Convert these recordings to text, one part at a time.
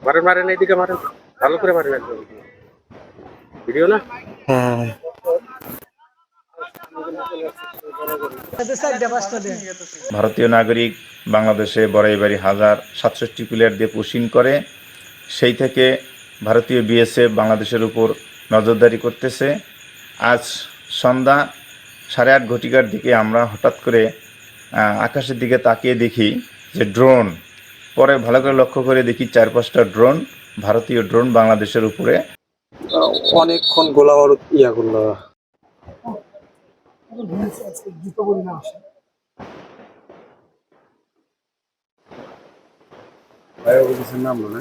মারেন মারেন এইদিকে মারেন, ভালো করে মারেন একদম। ভিডিও না? হ্যাঁ। ভারতীয় নাগরিক বাংলাদেশে বড়াইবাড়ি 1067 প্লেয়ার দিয়ে পুশিং করে, সেই থেকে ভারতীয় বিএসএফ বাংলাদেশের উপর নজরদারি করতেছে। আজ সন্ধ্যা 8:30 ঘটিকার দিকে আমরা হঠাৎ করে আকাশের দিকে তাকিয়ে দেখি যে ড্রোন, পরে ভালো করে লক্ষ্য করে দেখি 4-5টা ড্রোন, ভারতীয় ড্রোন বাংলাদেশের উপরে। অনেকক্ষণ গোলা বারুদ ইয়া করলো। নামলো না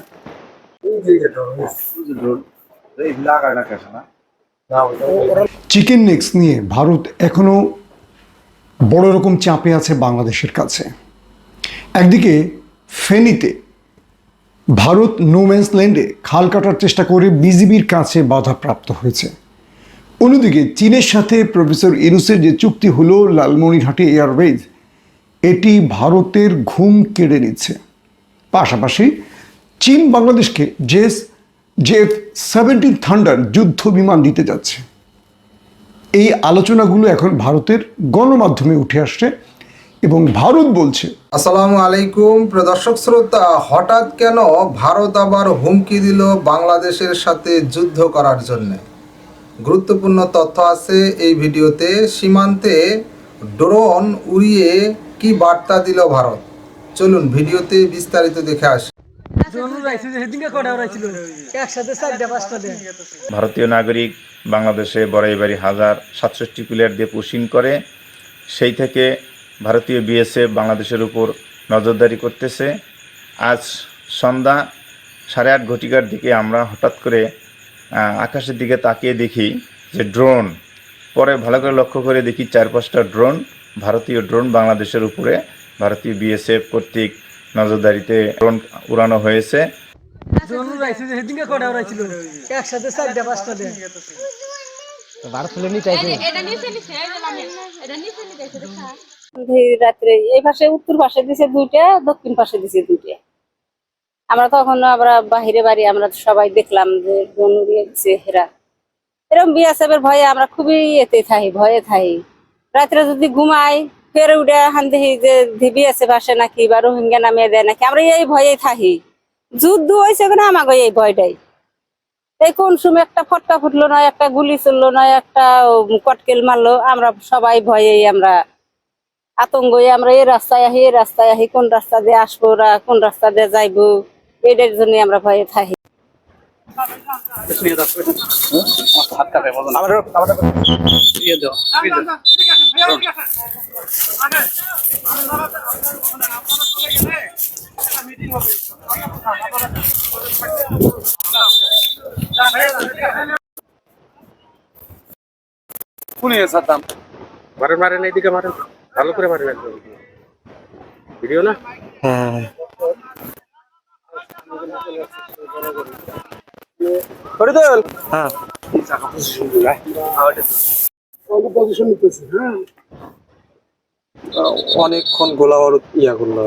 চিকেন নেক্স নিয়ে ভারত এখনো বড় রকম চাপে আছে বাংলাদেশের কাছে। একদিকে ফেনীতে ভারত নোম্যান্স ল্যান্ডে খাল কাটার চেষ্টা করে বিজিবির কাছে বাধাপ্রাপ্ত হয়েছে। অন্যদিকে চীনের সাথে প্রফেসর ইউনূসের যে চুক্তি হলো লালমনিরহাটে এয়ারবেজ, এটি ভারতের ঘুম কেড়ে নিচ্ছে। পাশাপাশি চীন বাংলাদেশকে F-17 থান্ডার যুদ্ধ বিমান দিতে যাচ্ছে। এই আলোচনাগুলো এখন ভারতের গণমাধ্যমে উঠে আসছে এবং ভারত বলছে। আসসালামু আলাইকুম প্রিয় দর্শক শ্রোতা, হঠাৎ কেন ভারত আবার হুমকি দিল বাংলাদেশের সাথে যুদ্ধ করার জন্য? গুরুত্বপূর্ণ তথ্য আছে এই ভিডিওতে। সীমান্তে ড্রোন উড়িয়ে কি বার্তা দিল ভারত, চলুন ভিডিওতে বিস্তারিত দেখে আসি। ভারতীয় নাগরিক বাংলাদেশে বড়াইবাড়ি 1067 প্লেয়ার দিয়ে পুশিং করে, সেই থেকে ভারতীয় বিএসএফ বাংলাদেশের উপর নজরদারি করতেছে। আজ সন্ধ্যা 8:30 ঘটিকার দিকে আমরা হঠাৎ করে আকাশের দিকে তাকিয়ে দেখি যে ড্রোন, পরে ভালো করে লক্ষ্য করে দেখি 4-5টা ড্রোন, ভারতীয় ড্রোন বাংলাদেশের উপরে ভারতীয় বিএসএফ কর্তৃক নজরদারিতে ড্রোন উড়ানো হয়েছে। রাত্রে এই পাশে উত্তর পাশে দিছে দুইটা, দক্ষিণ পাশে দিছে দুইটা। আমরা তখন আমরা বাহিরে বাড়ি আমরা সবাই দেখলাম যে ড্রোন উড়িয়ে দিছে হেরা। এরকম বিএসএফ এর ভয়ে আমরা খুবই ভয়ে থাকি। রাত্রে যদি ঘুমাই ফের উঠে হান দেখি যে বিএসএফ আসে নাকি বা রোহিঙ্গা নামিয়ে দেয় নাকি, আমরা এই ভয়েই থাকি। যুদ্ধ হয়েছে কিনা আমাকে এই ভয়টাই। এই কোন সময় একটা ফটকা ফুটলো না, একটা গুলি চললো না, একটা কটকেল মারলো, আমরা সবাই ভয়েই আমরা আতঙ্ক। আমরা এই রাস্তায় আহি কোন রাস্তা দিয়ে আসবো, কোন রাস্তা দিয়ে যাইবো, এটার জন্য আমরা ভয়ে থাকি। মারেন মারেন এইদিকে মারেন, ভালো করে মারেন একদম। ভিডিও না? হ্যাঁ। হ্যাঁ অনেকক্ষণ গোলা বারুদ ইয়া করলো।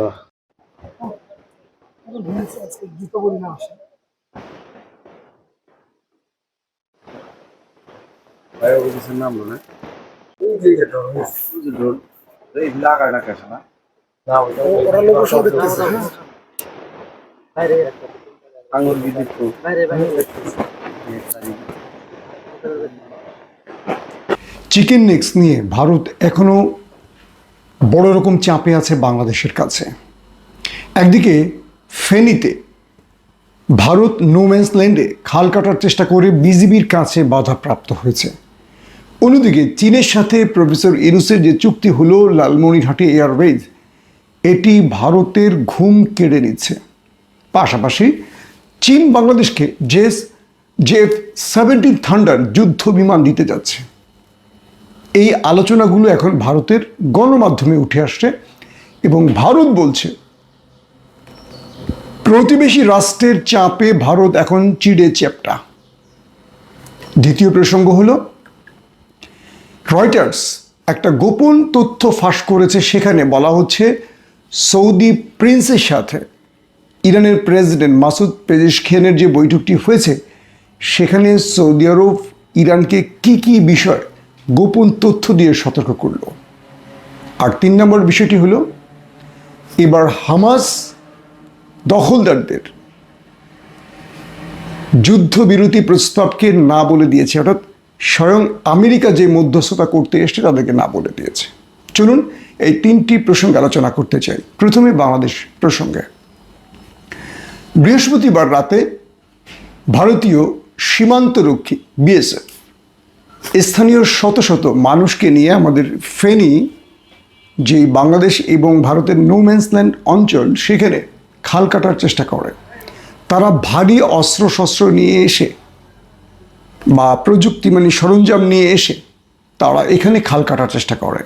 নামলো না চিকেন নেক্স নিয়ে ভারত এখনো বড় রকম চাপে আছে বাংলাদেশের কাছে। একদিকে ফেনীতে ভারত নোম্যান্স ল্যান্ডে খাল কাটার চেষ্টা করে বিজিবির কাছে বাধাপ্রাপ্ত হয়েছে। অন্যদিকে চীনের সাথে প্রফেসর ইউনূসের যে চুক্তি হলো লালমনিরহাটে এয়ারবেজ, এটি ভারতের ঘুম কেড়ে নিচ্ছে। পাশাপাশি চীন বাংলাদেশকে F-17 থান্ডার যুদ্ধ বিমান দিতে যাচ্ছে। এই আলোচনাগুলো এখন ভারতের গণমাধ্যমে উঠে আসছে এবং ভারত বলছে প্রতিবেশী রাষ্ট্রের চাপে ভারত এখন চিড়ে চ্যাপ্টা। দ্বিতীয় প্রসঙ্গ হলো রয়টার্স একটা গোপন তথ্য ফাঁস করেছে। সেখানে বলা হচ্ছে সৌদি প্রিন্সের সাথে ইরানের প্রেসিডেন্ট মাসুদ পেজেশকিয়ানের যে বৈঠকটি হয়েছে, সেখানে সৌদি আরব ইরানকে কি কি বিষয় গোপন তথ্য দিয়ে সতর্ক করলো। আর 3 নম্বর বিষয়টি হলো, এবার হামাস দখলদারদের যুদ্ধবিরতি প্রস্তাবকে না বলে দিয়েছে, অর্থাৎ স্বয়ং আমেরিকা যে মধ্যস্থতা করতে এসছে তাদেরকে না বলে দিয়েছে। চলুন এই 3টি প্রসঙ্গে আলোচনা করতে চাই। প্রথমে বাংলাদেশ প্রসঙ্গে। বৃহস্পতিবার রাতে ভারতীয় সীমান্তরক্ষী বিএসএফ স্থানীয় শত শত মানুষকে নিয়ে আমাদের ফেনী, যে বাংলাদেশ এবং ভারতের নো ম্যানস ল্যান্ড অঞ্চল, সেখানে খাল কাটার চেষ্টা করে। তারা ভারী অস্ত্রশস্ত্র নিয়ে এসে বা প্রযুক্তি সরঞ্জাম নিয়ে এসে তারা এখানে খাল কাটার চেষ্টা করে।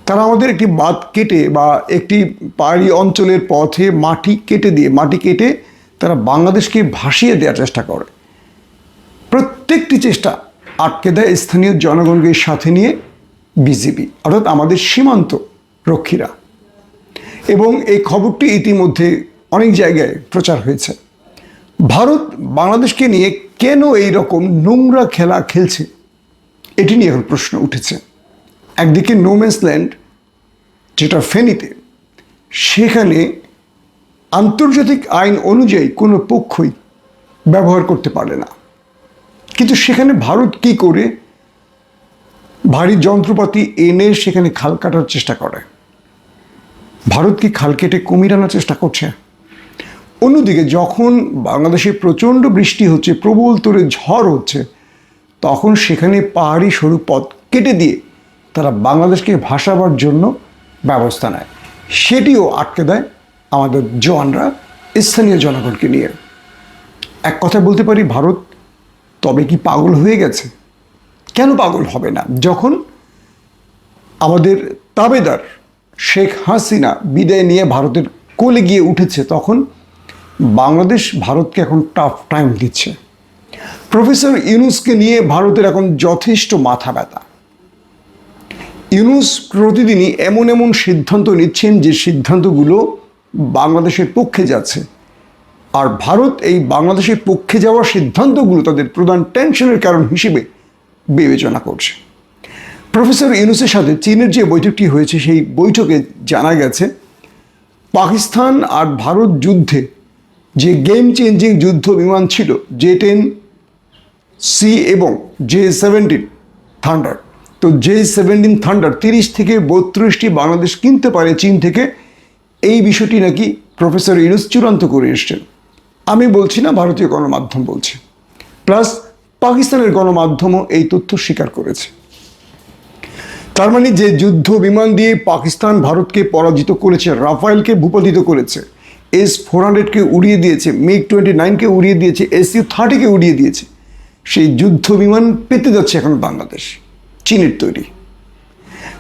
তারা আমাদের একটি বাঁধ কেটে বা একটি পাহাড়ি অঞ্চলের পথে মাটি কেটে তারা বাংলাদেশকে ভাসিয়ে দেওয়ার চেষ্টা করে। প্রত্যেকটি চেষ্টা আটকে দেয় স্থানীয় জনগণকে সাথে নিয়ে বিজিবি, অর্থাৎ আমাদের সীমান্ত রক্ষীরা। এবং এই খবরটি ইতিমধ্যে অনেক জায়গায় প্রচার হয়েছে। ভারত বাংলাদেশকে নিয়ে কেন এই রকম নোংরা খেলা খেলছে, এটি নিয়ে এখন প্রশ্ন উঠেছে। একদিকে নো ম্যানস ল্যান্ড যেটা ফেনীতে, সেখানে আন্তর্জাতিক আইন অনুযায়ী কোনো পক্ষই ব্যবহার করতে পারে না, কিন্তু সেখানে ভারত কি করে ভারী যন্ত্রপাতি এনে সেখানে খাল কাটার চেষ্টা করে। ভারত কি খাল কেটে কুমির আনার চেষ্টা করছে? অন্যদিকে যখন বাংলাদেশে প্রচণ্ড বৃষ্টি হচ্ছে, প্রবল তোরে ঝড় হচ্ছে, তখন সেখানে পাহাড়ি সরু পথ কেটে দিয়ে তারা বাংলাদেশকে ভাসাবার জন্য ব্যবস্থা নেয়। সেটিও আটকে দেয় আমাদের জওয়ানরা স্থানীয় জনগণকে নিয়ে। এক কথা বলতে পারি, ভারত তবে কি পাগল হয়ে গেছে? কেন পাগল হবে না? যখন আমাদের তাবেদার শেখ হাসিনা বিদায় নিয়ে ভারতের কোলে গিয়ে উঠেছে, তখন বাংলাদেশ ভারতকে এখন টাফ টাইম দিচ্ছে। প্রফেসর ইউনূসকে নিয়ে ভারতের এখন যথেষ্ট মাথা ব্যথা। ইউনূস প্রতিদিনই এমন এমন সিদ্ধান্ত নিচ্ছেন যে সিদ্ধান্তগুলো বাংলাদেশের পক্ষে যাচ্ছে, আর ভারত এই বাংলাদেশের পক্ষে যাওয়া সিদ্ধান্তগুলো তাদের প্রধান টেনশনের কারণ হিসেবে বিবেচনা করছে। প্রফেসর ইউনূসের সাথে চীনের যে বৈঠকটি হয়েছে, সেই বৈঠকে জানা গেছে পাকিস্তান আর ভারত যুদ্ধে যে গেম চেঞ্জিং যুদ্ধ বিমান ছিল J-10C এবং J-17 থান্ডার, তো J-17 থান্ডার 30 থেকে 32টি বাংলাদেশ কিনতে পারে চীন থেকে। এই বিষয়টি নাকি প্রফেসর ইউনূস চূড়ান্ত করে এসছেন। আমি বলছি না, ভারতীয় গণমাধ্যম বলছে, প্লাস পাকিস্তানের গণমাধ্যমও এই তথ্য স্বীকার করেছে। তার মানে যে যুদ্ধ বিমান দিয়ে পাকিস্তান ভারতকে পরাজিত করেছে, রাফায়েলকে ভূপাতিত করেছে, S-400কে উড়িয়ে দিয়েছে, MiG-29কে উড়িয়ে দিয়েছে, Su-30কে উড়িয়ে দিয়েছে, সেই যুদ্ধ বিমান পেতে যাচ্ছে এখন বাংলাদেশ, চীনের তৈরি।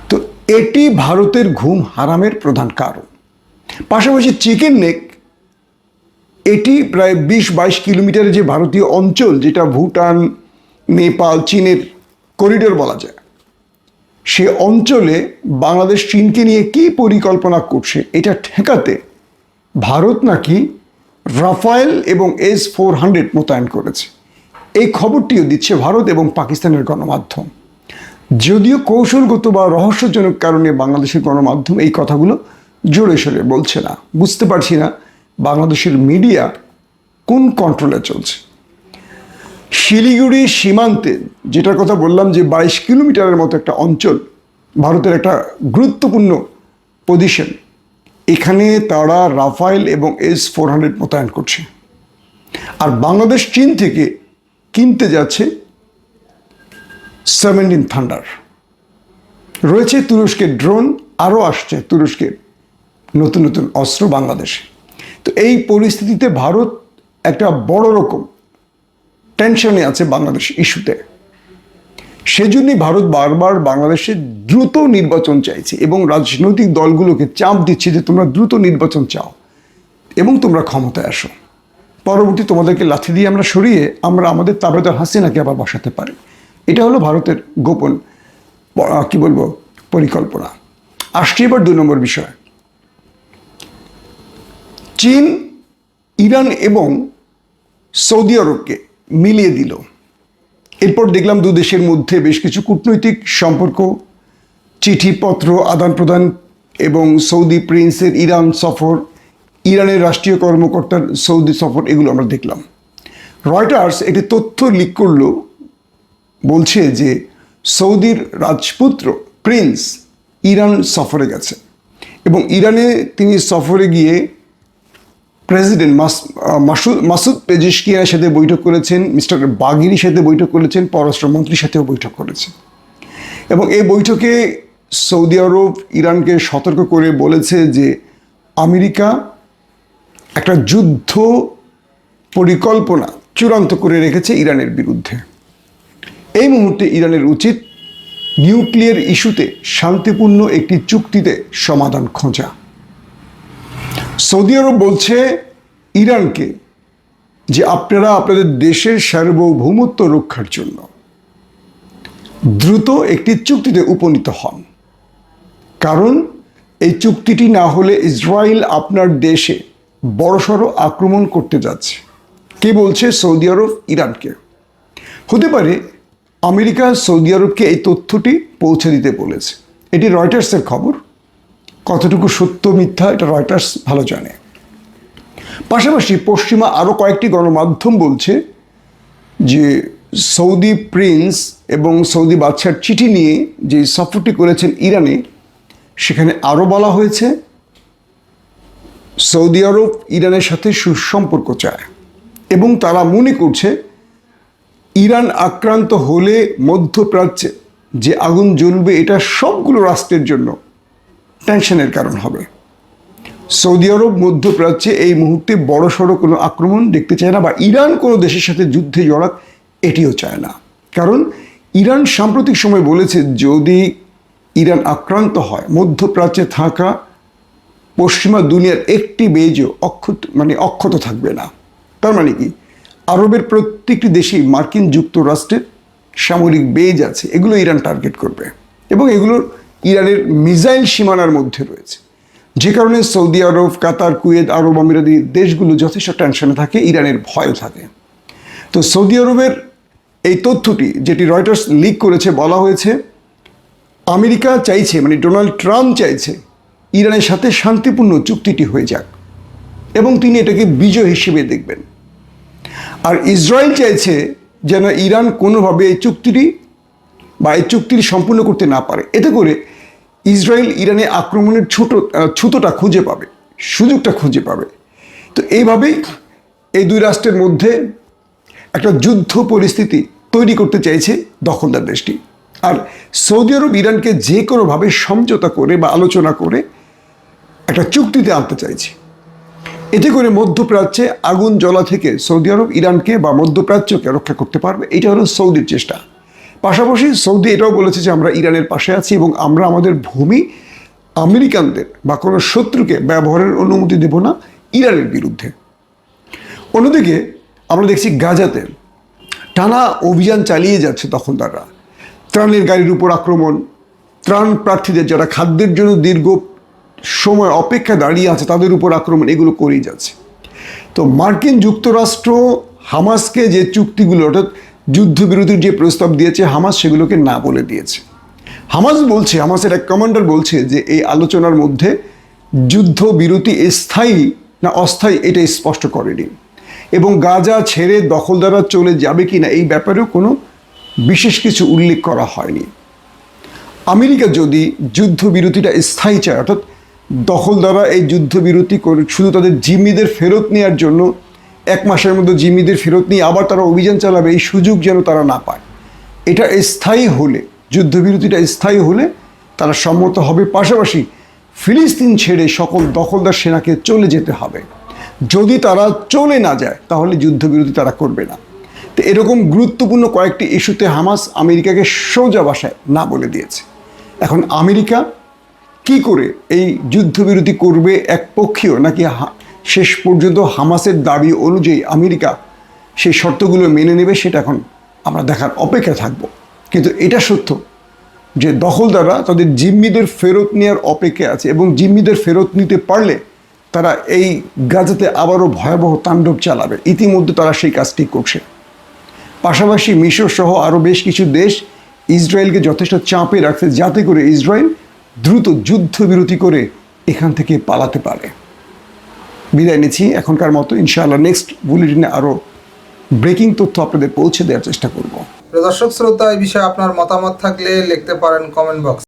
তো এটি ভারতের ঘুম হারামের প্রধান কারণ। পাশাপাশি চিকেন নেক, এটি প্রায় 20-22 কিলোমিটারের যে ভারতীয় অঞ্চল, যেটা ভুটান, নেপাল, চীনের করিডোর বলা যায়, সে অঞ্চলে বাংলাদেশ চীনকে নিয়ে কী পরিকল্পনা করছে, এটা ঠেকাতে ভারত নাকি রাফায়েল এবং S-400 মোতায়েন করেছে। এই খবরটিও দিচ্ছে ভারত এবং পাকিস্তানের গণমাধ্যম। যদিও কৌশলগত বা রহস্যজনক কারণে বাংলাদেশের গণমাধ্যম এই কথাগুলো জোরে সোরে বলছে না। বুঝতে পারছি না বাংলাদেশের মিডিয়া কোন কন্ট্রোলে চলছে। শিলিগুড়ি সীমান্তে, যেটার কথা বললাম যে 22 কিলোমিটারের মতো একটা অঞ্চল, ভারতের একটা গুরুত্বপূর্ণ পজিশন, এখানে তারা রাফায়েল এবং S-400 মোতায়েন করছে। আর বাংলাদেশ চীন থেকে কিনতে যাচ্ছে 17 থান্ডার। রয়েছে তুরস্কের ড্রোন, আরও আসছে তুরস্কের নতুন নতুন অস্ত্র বাংলাদেশে। তো এই পরিস্থিতিতে ভারত একটা বড় রকম টেনশনে আছে বাংলাদেশ ইস্যুতে। সেজন্যই ভারত বারবার বাংলাদেশে দ্রুত নির্বাচন চাইছে এবং রাজনৈতিক দলগুলোকে চাপ দিচ্ছে যে তোমরা দ্রুত নির্বাচন চাও এবং তোমরা ক্ষমতায় আসো, পরবর্তী তোমাদেরকে লাথি দিয়ে আমরা সরিয়ে আমরা আমাদের তাবেদার হাসিনাকে আবার বসাতে পারি। এটা হলো ভারতের গোপন পরিকল্পনা। আসছি এবার 2 নম্বর বিষয়। চীন ইরান এবং সৌদি আরবকে মিলিয়ে দিল। এরপর দেখলাম দু দেশের মধ্যে বেশ কিছু কূটনৈতিক সম্পর্ক, চিঠিপত্র আদান প্রদান এবং সৌদি প্রিন্সের ইরান সফর, ইরানের রাষ্ট্রীয় কর্মকর্তার সৌদি সফর, এগুলো আমরা দেখলাম। রয়টার্স একটি তথ্য লিক করলো, বলছে যে সৌদির রাজপুত্র প্রিন্স ইরান সফরে গেছে এবং ইরানে তিনি সফরে গিয়ে প্রেসিডেন্ট মাসুদ পেজেশকিয়ানের সাথে বৈঠক করেছেন, মিস্টার বাগিরির সাথে বৈঠক করেছেন, পররাষ্ট্রমন্ত্রীর সাথেও বৈঠক করেছেন। এবং এই বৈঠকে সৌদি আরব ইরানকে সতর্ক করে বলেছে যে আমেরিকা একটা যুদ্ধ পরিকল্পনা চূড়ান্ত করে রেখেছে ইরানের বিরুদ্ধে। এই মুহূর্তে ইরানের উচিত নিউক্লিয়ার ইস্যুতে শান্তিপূর্ণ একটি চুক্তিতে সমাধান খোঁজা। সৌদি আরব বলছে ইরানকে যে আপনারা আপনাদের দেশের সার্বভৌমত্ব রক্ষার জন্য দ্রুত একটি চুক্তিতে উপনীত হন, কারণ এই চুক্তিটি না হলে ইসরায়েল আপনার দেশে বড়সড় আক্রমণ করতে যাচ্ছে। কে বলছে? সৌদি আরব ইরানকে। হতে পারে আমেরিকা সৌদি আরবকে এই তথ্যটি পৌঁছে দিতে বলেছে। এটি রয়টার্সের খবর, কতটুকু সত্য মিথ্যা এটা রয়টার্স ভালো জানে। পাশাপাশি পশ্চিমা আরও কয়েকটি গণমাধ্যম বলছে যে সৌদি প্রিন্স এবং সৌদি বাদশার চিঠি নিয়ে যে সফরটি করেছেন ইরানে, সেখানে আরও বলা হয়েছে সৌদি আরব ইরানের সাথে সুসম্পর্ক চায় এবং তারা মনে করছে ইরান আক্রান্ত হলে মধ্যপ্রাচ্যে যে আগুন জ্বলবে এটা সবগুলো রাষ্ট্রের জন্য টেনশনের কারণ হবে। সৌদি আরব মধ্যপ্রাচ্যে এই মুহূর্তে বড়সড় কোনো আক্রমণ দেখতে চায় না, বা ইরান কোনো দেশের সাথে যুদ্ধে জড়াক এটিও চায় না। কারণ ইরান সাম্প্রতিক সময় বলেছে যদি ইরান আক্রান্ত হয় মধ্যপ্রাচ্যে থাকা পশ্চিমা দুনিয়ার একটি বেজও অক্ষত থাকবে না। তার মানে কি, আরবের প্রত্যেকটি দেশেই মার্কিন যুক্তরাষ্ট্রের সামরিক বেজ আছে, এগুলো ইরান টার্গেট করবে এবং এগুলোর ইরানের মিসাইল সীমানার মধ্যে রয়েছে, যে কারণে সৌদি আরব, কাতার, কুয়েত, আরব আমিরাতি দেশগুলো যথেষ্ট টেনশনে থাকে, ইরানের ভয় থাকে। তো সৌদি আরবের এই তথ্যটি যেটি রয়টার্স লিক করেছে, বলা হয়েছে আমেরিকা চাইছে, ডোনাল্ড ট্রাম্প চাইছে ইরানের সাথে শান্তিপূর্ণ চুক্তিটি হয়ে যাক এবং তিনি এটাকে বিজয় হিসেবে দেখবেন। আর ইসরায়েল চাইছে যেন ইরান কোনোভাবে এই চুক্তিটি সম্পূর্ণ করতে না পারে। এতে করে ইসরায়েল ইরানে আক্রমণের ছুতোটা খুঁজে পাবে, সুযোগটা খুঁজে পাবে। তো এইভাবেই এই দুই রাষ্ট্রের মধ্যে একটা যুদ্ধ পরিস্থিতি তৈরি করতে চাইছে দখলদার দেশটি। আর সৌদি আরব ইরানকে যে কোনোভাবে সমঝোতা করে বা আলোচনা করে একটা চুক্তিতে আনতে চাইছে। এতে করে মধ্যপ্রাচ্যে আগুন জ্বলা থেকে সৌদি আরব ইরানকে বা মধ্যপ্রাচ্যকে রক্ষা করতে পারবে, এটা হলো সৌদির চেষ্টা। পাশাপাশি সৌদি এটাও বলেছে যে আমরা ইরানের পাশে আছি এবং আমরা আমাদের ভূমি আমেরিকানদের বা কোনো শত্রুকে ব্যবহারের অনুমতি দেব না ইরানের বিরুদ্ধে। অন্যদিকে আমরা দেখছি গাজাতে টানা অভিযান চালিয়ে যাচ্ছে দখলদাররা। ত্রাণের গাড়ির উপর আক্রমণ, ত্রাণ প্রার্থীদের যারা খাদ্যের জন্য দীর্ঘ সময় অপেক্ষা দাঁড়িয়ে আছে তাদের উপর আক্রমণ, এগুলো করেই যাচ্ছে। তো মার্কিন যুক্তরাষ্ট্র হামাসকে যে চুক্তিগুলো অর্থাৎ যুদ্ধবিরতির যে প্রস্তাব দিয়েছে হামাস সেগুলোকে না বলে দিয়েছে। হামাসের এক কমান্ডার বলছে যে এই আলোচনার মধ্যে যুদ্ধবিরতি স্থায়ী না অস্থায়ী এটা স্পষ্ট করেনি এবং গাজা ছেড়ে দখলদাররা চলে যাবে কি না এই ব্যাপারেও কোনো বিশেষ কিছু উল্লেখ করা হয়নি। আমেরিকা যদি যুদ্ধবিরতিটা স্থায়ী চায়, অর্থাৎ দখলদাররা এই যুদ্ধবিরতি করে শুধু তাদের জিম্মিদের ফেরত নেওয়ার জন্য 1 মাসের মধ্যে জিম্মিদের ফেরত নিয়ে আবার তারা অভিযান চালাবে, এই সুযোগ যেন তারা না পায়, এটা স্থায়ী হলে, যুদ্ধবিরতিটা স্থায়ী হলে তারা সম্মত হবে। পাশাপাশি ফিলিস্তিন ছেড়ে সকল দখলদার সেনাকে চলে যেতে হবে। যদি তারা চলে না যায় তাহলে যুদ্ধবিরতি তারা করবে না। তো এরকম গুরুত্বপূর্ণ কয়েকটি ইস্যুতে হামাস আমেরিকাকে সোজা ভাষায় না বলে দিয়েছে। এখন আমেরিকা কি করে এই যুদ্ধবিরতি করবে একপক্ষীয়, নাকি শেষ পর্যন্ত হামাসের দাবি অনুযায়ী আমেরিকা সেই শর্তগুলো মেনে নেবে, সেটা এখন আমরা দেখার অপেক্ষা থাকব। কিন্তু এটা সত্য যে দখলদাররা তাদের জিম্মিদের ফেরত নেওয়ার অপেক্ষায় আছে এবং জিম্মিদের ফেরত নিতে পারলে তারা এই গাজাতে আবারও ভয়াবহ তাণ্ডব চালাবে। ইতিমধ্যে তারা সেই কাজটি করছে। পাশাপাশি মিশর সহ আরও বেশ কিছু দেশ ইসরায়েলকে যথেষ্ট চাপে রাখছে যাতে করে ইসরায়েল দ্রুত যুদ্ধবিরতি করে এখান থেকে পালাতে পারে। বিদায় নিচ্ছি এখনকার মতো। ইনশাআল্লাহ নেক্সট বুলেটিনে আরও ব্রেকিং তথ্য আপনাদের পৌঁছে দেওয়ার চেষ্টা করব। প্রিয় দর্শক শ্রোতা, এই বিষয়ে আপনার মতামত থাকলে লিখতে পারেন কমেন্ট বক্স।